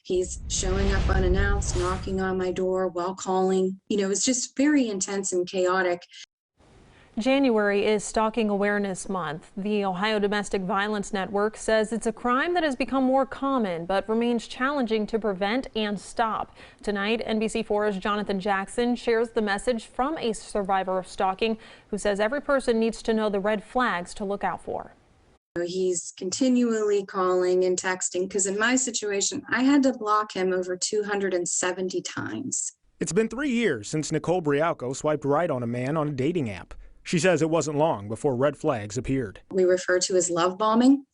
He's showing up unannounced, knocking on my door while calling. It's just very intense and chaotic. January is Stalking Awareness Month. The Ohio Domestic Violence Network says it's a crime that has become more common but remains challenging to prevent and stop. Tonight, NBC4's Jonathan Jackson shares the message from a survivor of stalking who says every person needs to know the red flags to look out for. He's continually calling and texting because in my situation, I had to block him over 270 times. It's been 3 years since Nicole Brialco swiped right on a man on a dating app. She says it wasn't long before red flags appeared. We refer to as love bombing.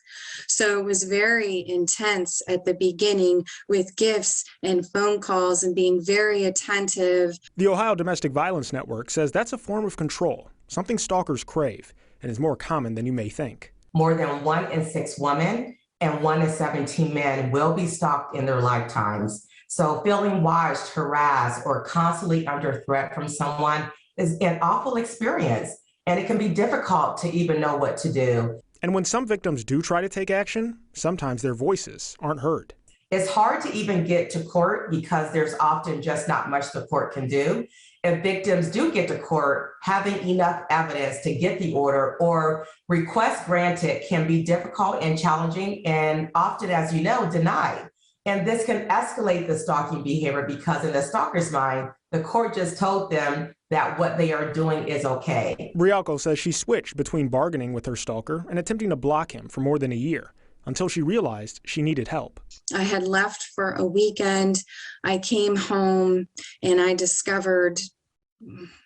So it was very intense at the beginning with gifts and phone calls and being very attentive. The Ohio Domestic Violence Network says that's a form of control, something stalkers crave, and is more common than you may think. More than 1 in 6 women and 1 in 17 men will be stalked in their lifetimes. So feeling watched, harassed, or constantly under threat from someone is an awful experience, and it can be difficult to even know what to do. And when some victims do try to take action, sometimes their voices aren't heard. It's hard to even get to court because there's often just not much the court can do. If victims do get to court, having enough evidence to get the order or request granted can be difficult and challenging, and often, as you know, denied. And this can escalate the stalking behavior because in the stalker's mind, the court just told them that what they are doing is okay. Brialco says she switched between bargaining with her stalker and attempting to block him for more than a year, until she realized she needed help. I had left for a weekend. I came home and I discovered,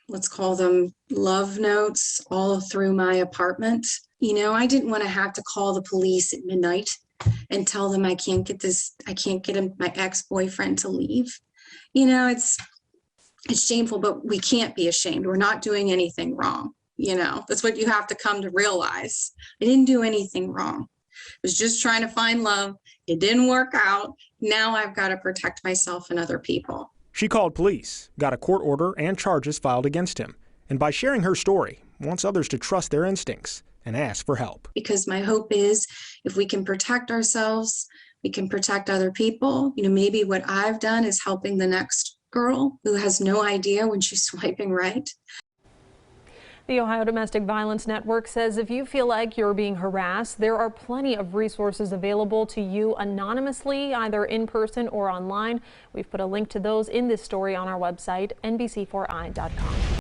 let's call them love notes, all through my apartment. I didn't want to have to call the police at midnight and tell them I can't get my ex-boyfriend to leave. It's shameful, but we can't be ashamed. We're not doing anything wrong. That's what you have to come to realize. I didn't do anything wrong. I was just trying to find love. It didn't work out. Now I've got to protect myself and other people. She called police, got a court order and charges filed against him, and by sharing her story, wants others to trust their instincts and ask for help. Because my hope is if we can protect ourselves, we can protect other people. Maybe what I've done is helping the next girl who has no idea when she's swiping right. The Ohio Domestic Violence Network says if you feel like you're being harassed, there are plenty of resources available to you anonymously, either in person or online. We've put a link to those in this story on our website, NBC4i.com.